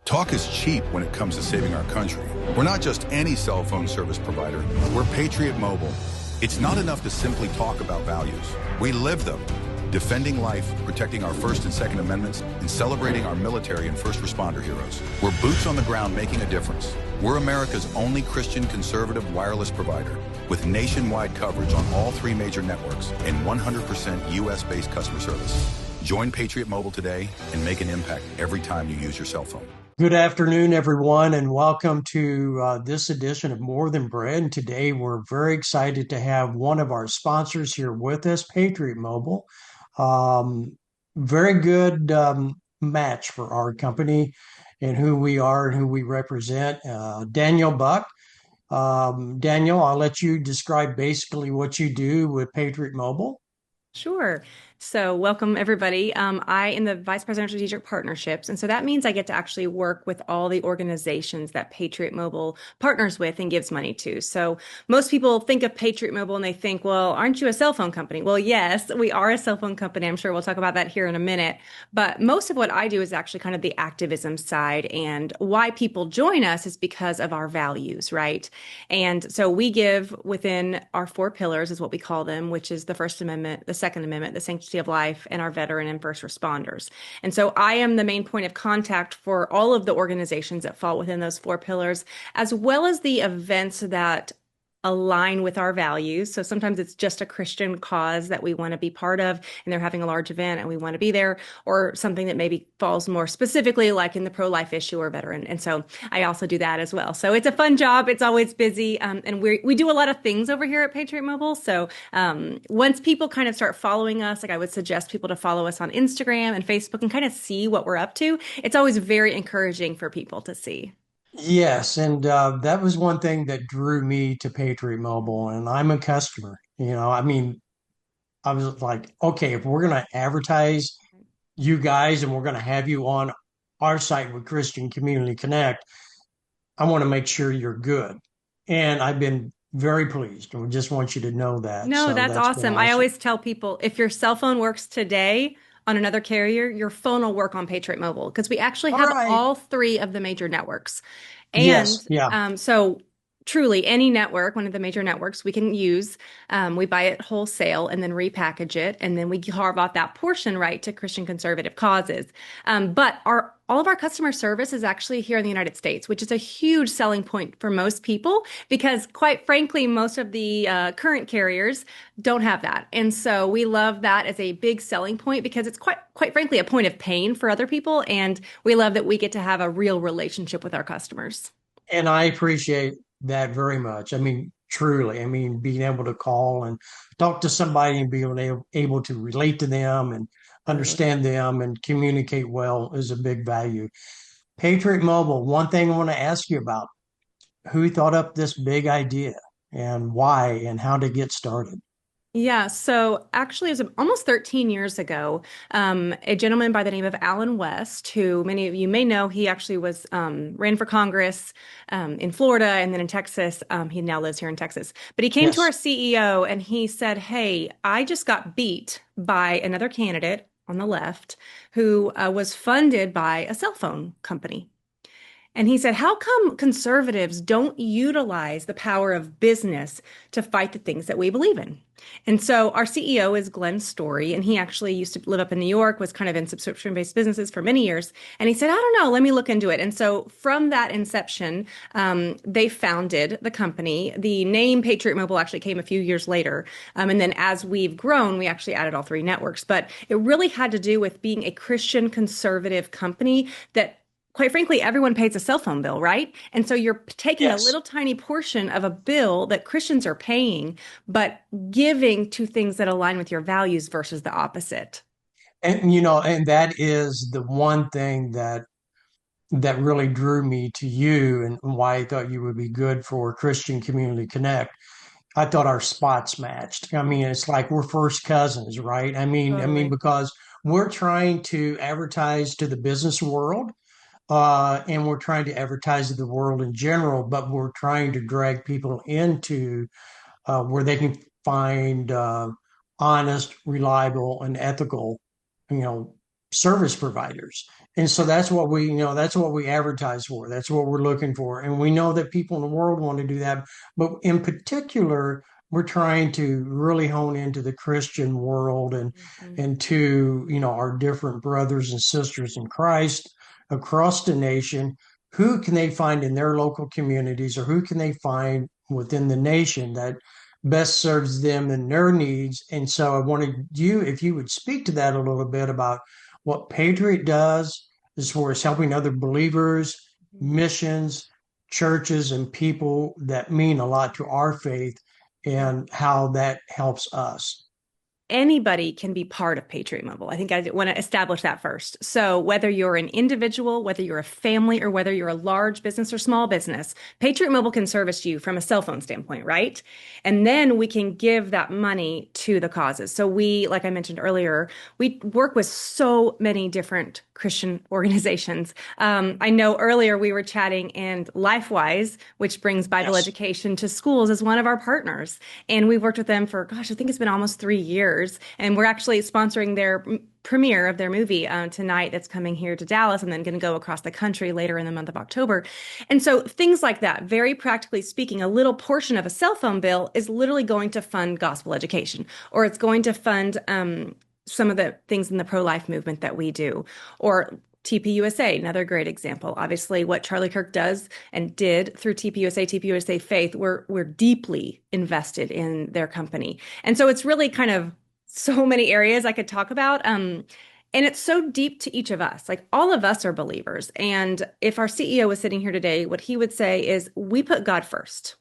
Talk is cheap when it comes to saving our country. We're not just any cell phone service provider. We're Patriot Mobile. It's not enough to simply talk about values. We live them. Defending life, protecting our First and Second Amendments, and celebrating our military and first responder heroes. We're boots on the ground making a difference. We're America's only Christian conservative wireless provider with nationwide coverage on all 3 major networks and 100% U.S.-based customer service. Join Patriot Mobile today and make an impact every time you use your cell phone. Good afternoon, everyone, and welcome to this edition of More Than Bread. And today we're very excited to have one of our sponsors here with us, Patriot Mobile. Very good match for our company and who we are and who we represent. Daniel Buck. Daniel, I'll let you describe basically what you do with Patriot Mobile. Sure. So welcome everybody. I am the Vice President of Strategic Partnerships. And so that means I get to actually work with all the organizations that Patriot Mobile partners with and gives money to. So most people think of Patriot Mobile and they think, well, aren't you a cell phone company? Well, yes, we are a cell phone company. I'm sure we'll talk about that here in a minute. But most of what I do is actually kind of the activism side. And why people join us is because of our values, right? And so we give within our 4 pillars is what we call them, which is the First Amendment, the Second Amendment, the sanctity of life, and our veteran and first responders. And so I am the main point of contact for all of the organizations that fall within those 4 pillars, as well as the events that align with our values. So sometimes it's just a Christian cause that we want to be part of, and they're having a large event and we want to be there, or something that maybe falls more specifically like in the pro-life issue or veteran. And so I also do that as well. So it's a fun job. It's always busy. And we do a lot of things over here at Patriot Mobile. So once people kind of start following us, like I would suggest people to follow us on Instagram and Facebook and kind of see what we're up to. It's always very encouraging for people to see. Yes, and that was one thing that drew me to Patriot Mobile, and I'm a customer. I was like, okay, if we're going to advertise you guys and we're going to have you on our site with Christian Community Connect, I want to make sure you're good. And I've been very pleased, and we just want you to know that. No, So that's that's been awesome. I awesome. always tell people if your cell phone works today on another carrier, your phone will work on Patriot Mobile because we actually All have right. all 3 of the major networks. And Yes. Yeah. so truly any network, one of the major networks we can use, we buy it wholesale and then repackage it. And then we carve off that portion right to Christian conservative causes. But all of our customer service is actually here in the United States, which is a huge selling point for most people because quite frankly, most of the current carriers don't have that. And so we love that as a big selling point because it's quite frankly, a point of pain for other people. And we love that we get to have a real relationship with our customers. And I appreciate that very much. I mean, truly. I mean, being able to call and talk to somebody and being able to relate to them and Totally. understand them and communicate well is a big value. Patriot Mobile, one thing I want to ask you about, who thought up this big idea and why and how to get started? Yeah, so actually, it was almost 13 years ago. A gentleman by the name of Alan West, who many of you may know, he actually was ran for Congress in Florida and then in Texas. He now lives here in Texas. But he came to our Yes. CEO and he said, "Hey, I just got beat by another candidate on the left who was funded by a cell phone company." And he said, how come conservatives don't utilize the power of business to fight the things that we believe in? And so our CEO is Glenn Story, and he actually used to live up in New York, was kind of in subscription-based businesses for many years. And he said, I don't know, let me look into it. And so from that inception, they founded the company. The name Patriot Mobile actually came a few years later. And then as we've grown, we actually added all 3 networks. But it really had to do with being a Christian conservative company that quite frankly, everyone pays a cell phone bill, right? And so you're taking a Yes. little tiny portion of a bill that Christians are paying, but giving to things that align with your values versus the opposite. And that is the one thing that really drew me to you and why I thought you would be good for Christian Community Connect. I thought our spots matched. I mean, it's like we're first cousins, right? I mean, Totally. because we're trying to advertise to the business world, and we're trying to advertise to the world in general, but we're trying to drag people into where they can find honest, reliable, and ethical, you know, service providers. And so that's what we advertise for. That's what we're looking for. And we know that people in the world want to do that. But in particular, we're trying to really hone into the Christian world Mhm. and to, our different brothers and sisters in Christ across the nation. Who can they find in their local communities, or who can they find within the nation that best serves them and their needs? And so I wanted you, if you would speak to that a little bit about what Patriot does as far as helping other believers, missions, churches, and people that mean a lot to our faith, Yeah. and how that helps us. Anybody can be part of Patriot Mobile. I think I want to establish that first. So whether you're an individual, whether you're a family, or whether you're a large business or small business, Patriot Mobile can service you from a cell phone standpoint, right? And then we can give that money to the causes. So we, like I mentioned earlier, we work with so many different Christian organizations. I know earlier we were chatting, and LifeWise, which brings Bible Yes. education to schools, is one of our partners. And we've worked with them for, gosh, I think it's been almost 3 years. And we're actually sponsoring their premiere of their movie tonight that's coming here to Dallas, and then going to go across the country later in the month of October. And so things like that, very practically speaking, a little portion of a cell phone bill is literally going to fund gospel education, or it's going to fund some of the things in the pro-life movement that we do, or TPUSA, another great example. Obviously, what Charlie Kirk does and did through TPUSA Faith, we're deeply invested in their company. And so it's really kind of so many areas I could talk about. And it's so deep to each of us. Like, all of us are believers. And if our CEO was sitting here today, what he would say is, we put God first.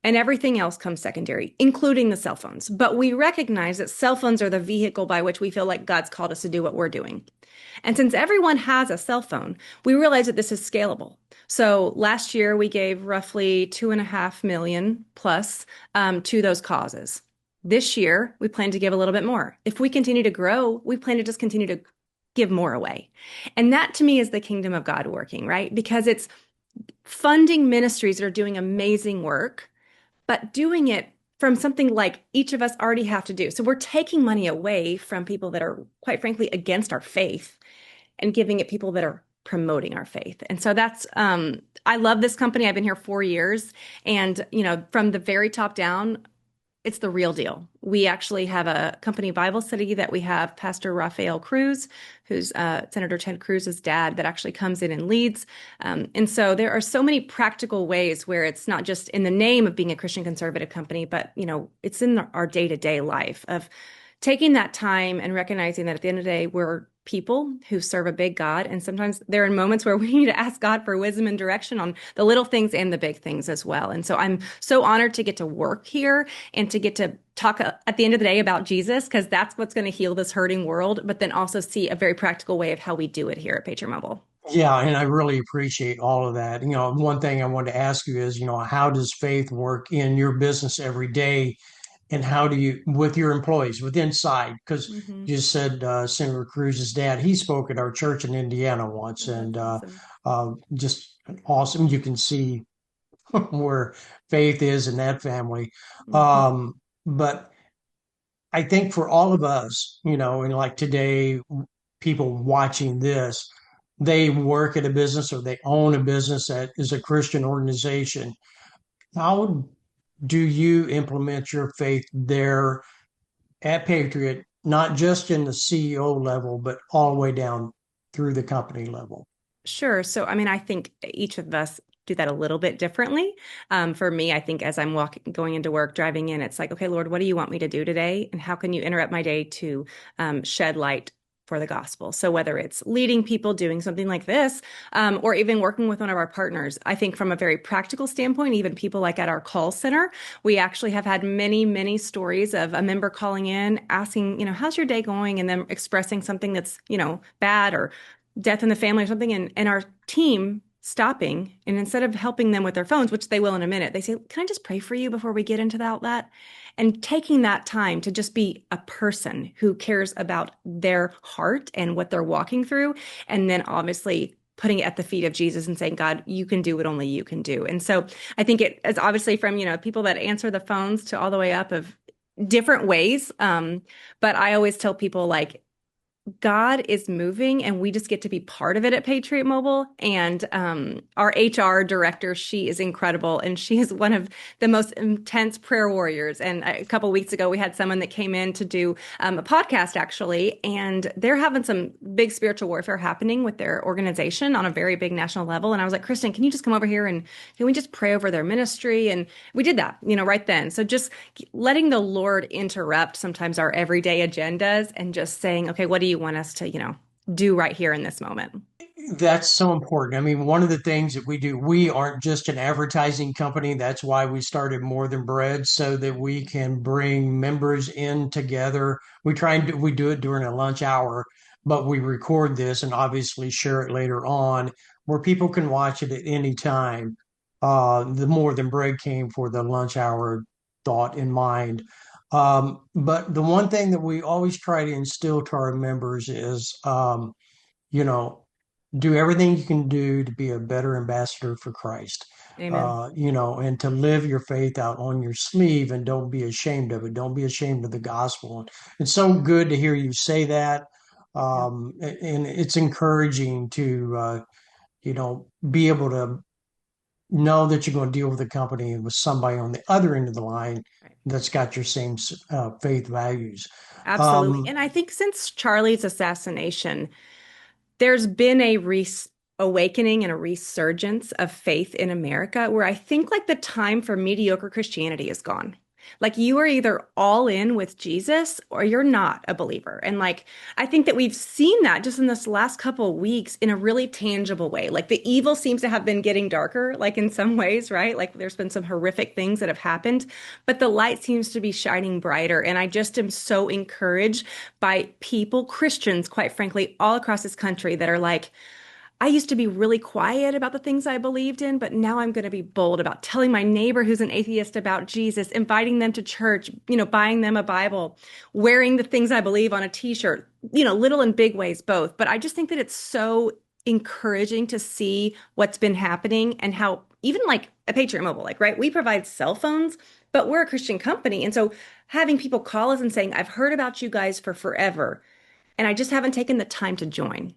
And everything else comes secondary, including the cell phones. But we recognize that cell phones are the vehicle by which we feel like God's called us to do what we're doing. And since everyone has a cell phone, we realize that this is scalable. So last year we gave roughly 2.5 million plus to those causes. This year we plan to give a little bit more. If we continue to grow, we plan to just continue to give more away. And that to me is the kingdom of God working, right? Because it's funding ministries that are doing amazing work, but doing it from something like each of us already have to do. So we're taking money away from people that are, quite frankly, against our faith, and giving it people that are promoting our faith. And so that's, I love this company. I've been here 4 years, and, from the very top down, it's the real deal. We actually have a company Bible study that we have Pastor Rafael Cruz, who's Senator Ted Cruz's dad, that actually comes in and leads. And so there are so many practical ways where it's not just in the name of being a Christian conservative company, but, it's in our day-to-day life of taking that time and recognizing that at the end of the day, we're people who serve a big God. And sometimes there are moments where we need to ask God for wisdom and direction on the little things and the big things as well. And so I'm so honored to get to work here and to get to talk at the end of the day about Jesus, because that's what's going to heal this hurting world, but then also see a very practical way of how we do it here at Patriot Mobile. Yeah, and I really appreciate all of that. One thing I wanted to ask you is, how does faith work in your business every day? And how do you, with your employees, with inside? Because Mm-hmm. you said Senator Cruz's dad, he spoke at our church in Indiana once, Oh, and that's awesome. just awesome. You can see where faith is in that family. Mm-hmm. But I think for all of us, and like today, people watching this, they work at a business or they own a business that is a Christian organization. How do you implement your faith there at Patriot, not just in the CEO level, but all the way down through the company level? Sure. So, I mean, I think each of us do that a little bit differently. For me, I think as I'm going into work, driving in, it's like, okay, Lord, what do you want me to do today? And how can you interrupt my day to shed light for the gospel? So whether it's leading people, doing something like this, or even working with one of our partners, I think from a very practical standpoint, even people like at our call center, we actually have had many, many stories of a member calling in, asking, how's your day going? And then expressing something that's, bad, or death in the family or something, and our team stopping, and instead of helping them with their phones, which they will in a minute, they say, can I just pray for you before we get into that? And taking that time to just be a person who cares about their heart and what they're walking through, and then obviously putting it at the feet of Jesus and saying, God, you can do what only you can do. And so I think it's obviously from, people that answer the phones to all the way up of different ways. But I always tell people, like, God is moving and we just get to be part of it at Patriot Mobile. And our HR director, she is incredible. And she is one of the most intense prayer warriors. And a couple of weeks ago, we had someone that came in to do a podcast, actually. And they're having some big spiritual warfare happening with their organization on a very big national level. And I was like, Kristen, can you just come over here and can we just pray over their ministry? And we did that, right then. So just letting the Lord interrupt sometimes our everyday agendas and just saying, okay, what do you want us to, do right here in this moment? That's so important. I mean, one of the things that we do, we aren't just an advertising company. That's why we started More Than Bread, so that we can bring members in together. We do it during a lunch hour, but we record this and obviously share it later on where people can watch it at any time. The More Than Bread came for the lunch hour thought in mind. But the one thing that we always try to instill to our members is, you know, do everything you can do to be a better ambassador for Christ. Amen. And to live your faith out on your sleeve and don't be ashamed of it. Don't be ashamed of the gospel. And it's so good to hear you say that. Yeah. And it's encouraging to, be able to know that you're going to deal with a company with somebody on the other end of the line Right. that's got your same faith values. Absolutely. Um, And I think since Charlie's assassination, there's been a awakening and a resurgence of faith in America where I think like the time for mediocre Christianity is gone. Like you are either all in with Jesus or you're not a believer. And like I think that we've seen that just in this last couple of weeks in a really tangible way. Like the evil seems to have been getting darker, like in some ways, right? Like there's been some horrific things that have happened, but the light seems to be shining brighter. And I just am so encouraged by people, Christians, quite frankly, all across this country that are like, I used to be really quiet about the things I believed in, but now I'm going to be bold about telling my neighbor who's an atheist about Jesus, inviting them to church, buying them a Bible, wearing the things I believe on a t-shirt, little and big ways, both. But I just think that it's so encouraging to see what's been happening and how even like a Patriot Mobile, like, right, we provide cell phones, but we're a Christian company. And so having people call us and saying, I've heard about you guys for forever, and I just haven't taken the time to join.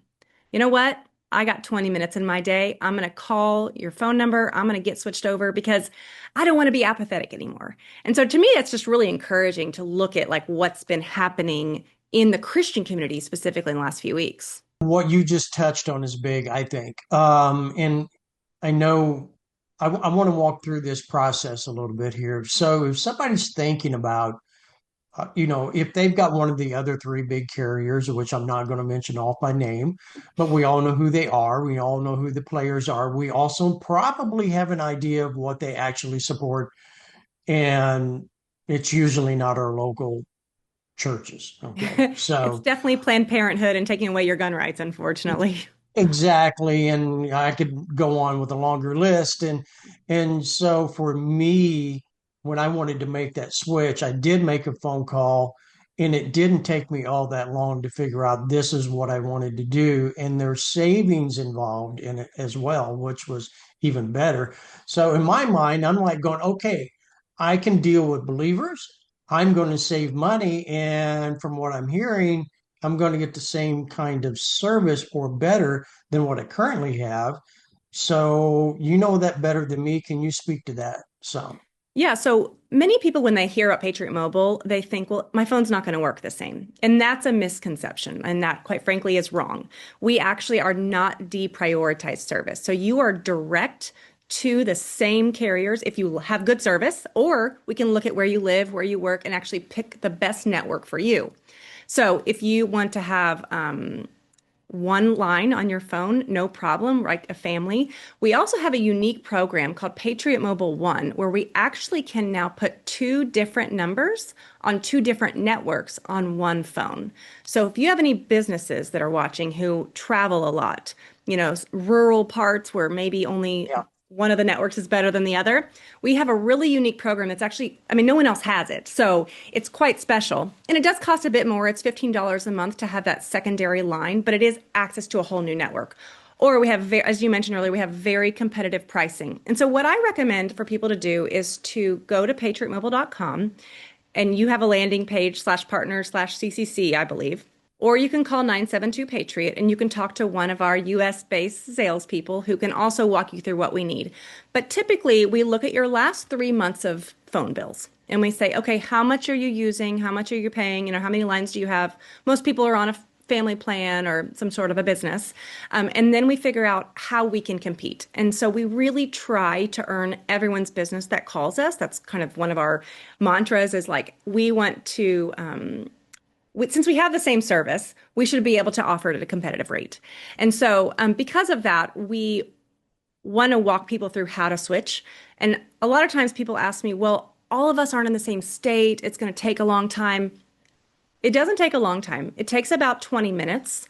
You know what? I got 20 minutes in my day. I'm going to call your phone number. I'm going to get switched over because I don't want to be apathetic anymore. And so to me, it's just really encouraging to look at like what's been happening in the Christian community, specifically in the last few weeks. what you just touched on is big, I think. And I know I want to walk through this process a little bit here. So if somebody's thinking about, if they've got one of the other three big carriers, which I'm not going to mention off by name, but we all know who they are. We all know who the players are. We also probably have an idea of what they actually support. And it's usually not our local churches. Okay. It's So definitely Planned Parenthood and taking away your gun rights, unfortunately. exactly, and I could go on with a longer list, and so for me, when I wanted to make that switch, I did make a phone call, and it didn't take me all that long to figure out this is what I wanted to do, and there's savings involved in it as well, which was even better. So in my mind, I'm like going, okay, I can deal with believers. I'm going to save money, and from what I'm hearing, I'm going to get the same kind of service or better than what I currently have. So you know that better than me. Can you speak to that some? Yeah, so many people, when they hear about Patriot Mobile, they think, well, my phone's not going to work the same. And that's a misconception. And that, quite frankly, is wrong. We actually are not deprioritized service. So you are direct to the same carriers if you have good service, or we can look at where you live, where you work, and actually pick the best network for you. So if you want to have one line on your phone, no problem, like a family. We also have a unique program called Patriot Mobile One, where we actually can now put two different numbers on two different networks on one phone. So if you have any businesses that are watching who travel a lot, rural parts where maybe only Yeah. one of the networks is better than the other. We have a really unique program that's actually, I mean, no one else has it. So it's quite special. And it does cost a bit more. It's $15 a month to have that secondary line, but it is access to a whole new network. Or we have, as you mentioned earlier, we have very competitive pricing. And so what I recommend for people to do is to go to patriotmobile.com, and you have a landing page /partner/CCC, I believe. Or you can call 972 Patriot and you can talk to one of our US based salespeople who can also walk you through what we need. But typically, we look at your last 3 months of phone bills and we say, okay, how much are you using? How much are you paying? How many lines do you have? Most people are on a family plan or some sort of a business. And then we figure out how we can compete. And so we really try to earn everyone's business that calls us. That's kind of one of our mantras is like, we want to, since we have the same service, we should be able to offer it at a competitive rate. And so, because of that, we want to walk people through how to switch. And a lot of times people ask me, well, all of us aren't in the same state. It's going to take a long time. It doesn't take a long time. It takes about 20 minutes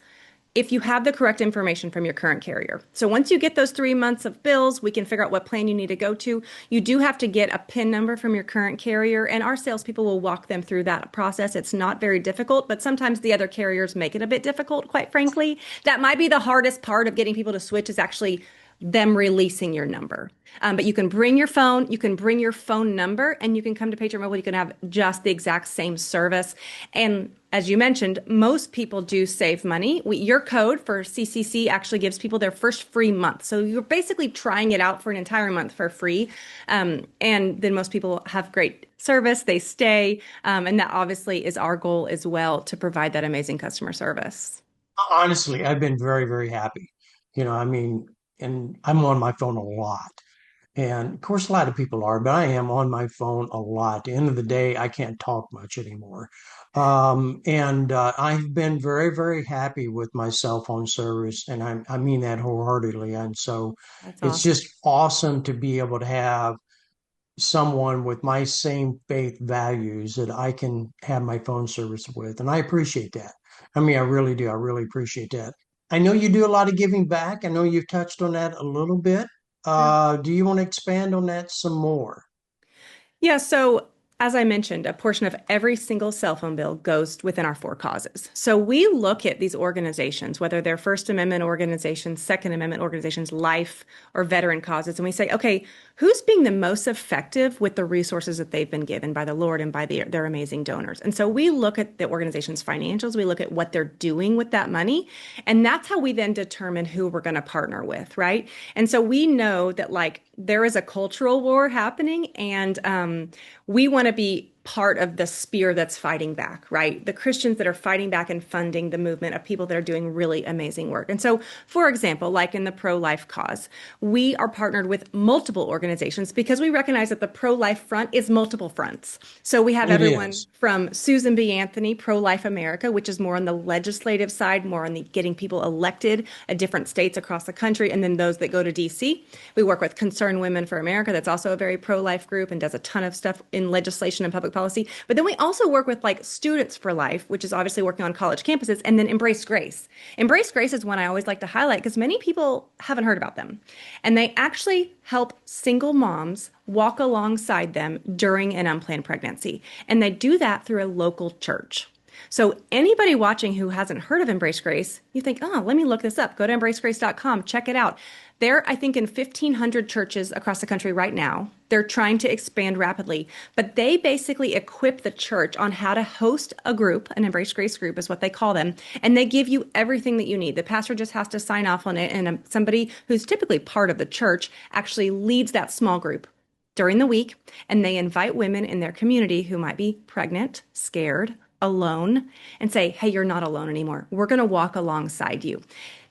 if you have the correct information from your current carrier. So once you get those 3 months of bills, we can figure out what plan you need to go to. You do have to get a PIN number from your current carrier, and our salespeople will walk them through that process. It's not very difficult, but sometimes the other carriers make it a bit difficult, quite frankly. That might be the hardest part of getting people to switch is actually them releasing your number. But you can bring your phone, you can bring your phone number, and you can come to Patriot Mobile. You can have just the exact same service. And as you mentioned, most people do save money. Your code for CCC actually gives people their first free month. So you're basically trying it out for an entire month for free. And then most people have great service, they stay. And that obviously is our goal as well, to provide that amazing customer service. Honestly, I've been very, very happy. I mean, and I'm on my phone a lot. And of course, a lot of people are, but I am on my phone a lot. At the end of the day, I can't talk much anymore. And I've been very, very happy with my cell phone service, and I mean that wholeheartedly. And so That's it's awesome. just awesome to be able to have someone with my same faith values that I can have my phone service with. And I appreciate that. I mean, I really do. I really appreciate that. I know you do a lot of giving back. I know you've touched on that a little bit. Do you want to expand on that some more? Yeah, so as I mentioned, a portion of every single cell phone bill goes within our four causes. So we look at these organizations, whether they're First Amendment organizations, Second Amendment organizations, life or veteran causes, and we say, okay, who's being the most effective with the resources that they've been given by the Lord and by their amazing donors? And so we look at the organization's financials, we look at what they're doing with that money, and that's how we then determine who we're going to partner with, right? And so we know that like there is a cultural war happening, and we want to be part of the spear that's fighting back, right? The Christians that are fighting back and funding the movement of people that are doing really amazing work. And so, for example, like in the pro-life cause, we are partnered with multiple organizations because we recognize that the pro-life front is multiple fronts. So we have It everyone is. from Susan B. Anthony, Pro-Life America, which is more on the legislative side, more on the getting people elected at different states across the country, and then those that go to DC. We work with Concerned Women for America, that's also a very pro-life group and does a ton of stuff in legislation and public policy. But then we also work with like Students for Life, which is obviously working on college campuses, and then Embrace Grace. Embrace Grace is one I always like to highlight because many people haven't heard about them. And they actually help single moms walk alongside them during an unplanned pregnancy. And they do that through a local church. So anybody watching who hasn't heard of Embrace Grace, you think, oh, let me look this up. Go to embracegrace.com, check it out. They're, I think, in 1,500 churches across the country right now. They're trying to expand rapidly, but they basically equip the church on how to host a group. An Embrace Grace group is what they call them. And they give you everything that you need. The pastor just has to sign off on it. And somebody who's typically part of the church actually leads that small group during the week. And they invite women in their community who might be pregnant, scared, alone, and say, hey, you're not alone anymore. We're going to walk alongside you.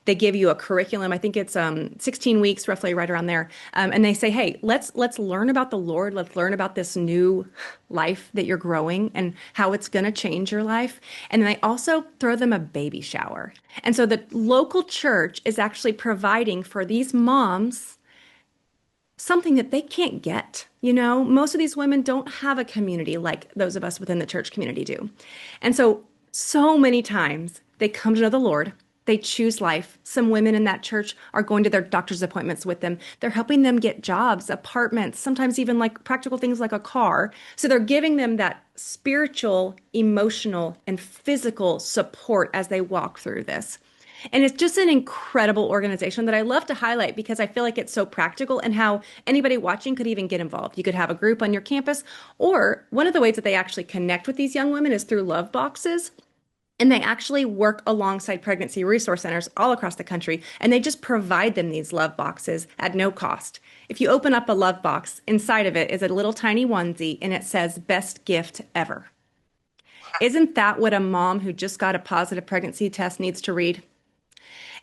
They give you a curriculum. I think it's 16 weeks, roughly right around there. And they say, hey, let's learn about the Lord. Let's learn about this new life that you're growing and how it's going to change your life. And then they also throw them a baby shower. And so the local church is actually providing for these moms something that they can't get. Most of these women don't have a community like those of us within the church community do. And so many times they come to know the Lord. They choose life. Some women in that church are going to their doctor's appointments with them. They're helping them get jobs, apartments, sometimes even like practical things like a car. So they're giving them that spiritual, emotional, and physical support as they walk through this. And it's just an incredible organization that I love to highlight because I feel like it's so practical and how anybody watching could even get involved. You could have a group on your campus, or one of the ways that they actually connect with these young women is through love boxes. And they actually work alongside pregnancy resource centers all across the country, and they just provide them these love boxes at no cost. If you open up a love box, inside of it is a little tiny onesie, and it says, "Best gift ever." Isn't that what a mom who just got a positive pregnancy test needs to read?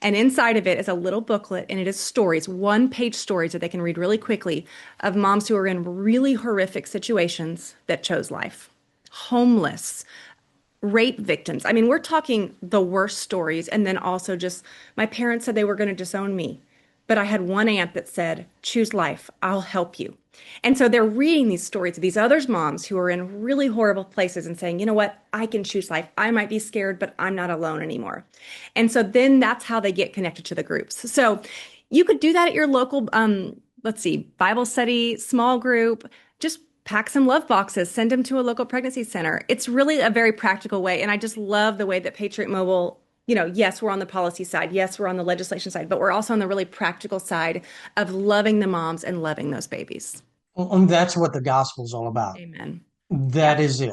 And inside of it is a little booklet, and it is stories, one-page stories that they can read really quickly of moms who are in really horrific situations that chose life. Homeless, rape victims. I mean, we're talking the worst stories. And then also just my parents said they were going to disown me. But I had one aunt that said, "Choose life. I'll help you." And so they're reading these stories of these other moms who are in really horrible places and saying, "You know what? I can choose life. I might be scared, but I'm not alone anymore." And so then that's how they get connected to the groups. So you could do that at your local, let's see, Bible study, small group. Just pack some love boxes, send them to a local pregnancy center. It's really a very practical way. And I just love the way that Patriot Mobile, yes, we're on the policy side. Yes, we're on the legislation side, but we're also on the really practical side of loving the moms and loving those babies. And that's what the gospel's all about. Amen. That Yeah. is it.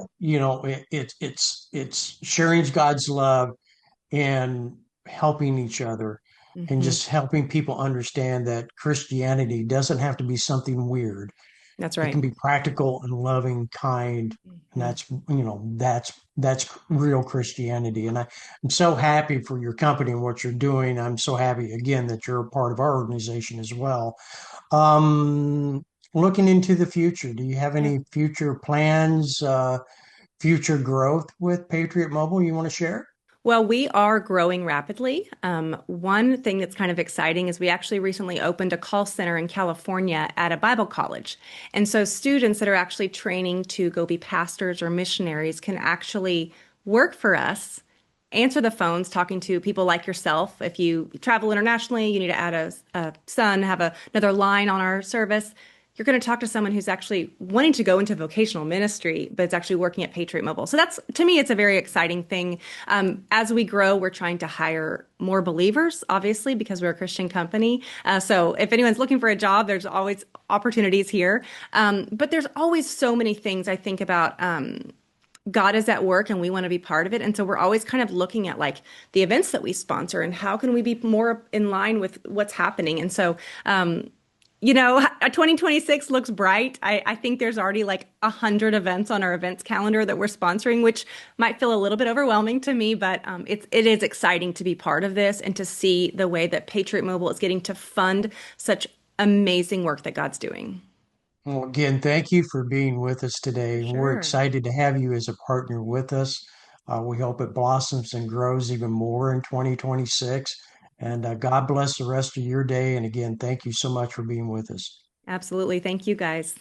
It's sharing God's love and helping each other and Hmm. just helping people understand that Christianity doesn't have to be something weird. That's It can right. be practical and loving, kind, and Hmm. that's real Christianity. And I'm so happy for your company and what you're doing. I'm so happy again that you're a part of our organization as well. Um, Looking into the future, do you have Yeah. any future plans, future growth with Patriot Mobile you want to share? Well, we are growing rapidly. One thing that's kind of exciting is we actually recently opened a call center in California at a Bible college. And so students that are actually training to go be pastors or missionaries can actually work for us, answer the phones, talking to people like yourself. If you travel internationally, you need to add a son, have another line on our service. You're going to talk to someone who's actually wanting to go into vocational ministry, but it's actually working at Patriot Mobile. So that's, to me, it's a very exciting thing. As we grow, we're trying to hire more believers, obviously, because we're a Christian company. So if anyone's looking for a job, there's always opportunities here. But there's always so many things I think about. God is at work and we want to be part of it. And so we're always kind of looking at like the events that we sponsor and how can we be more in line with what's happening. And so, 2026 looks bright. I think there's already like 100 events on our events calendar that we're sponsoring, which might feel a little bit overwhelming to me, but it is exciting to be part of this and to see the way that Patriot Mobile is getting to fund such amazing work that God's doing. Well, again, thank you for being with us For today. We're sure. excited to have you as a partner with us. We hope it blossoms and grows even more in 2026. And God bless the rest of your day. And again, thank you so much for being with us. Absolutely. Thank you guys.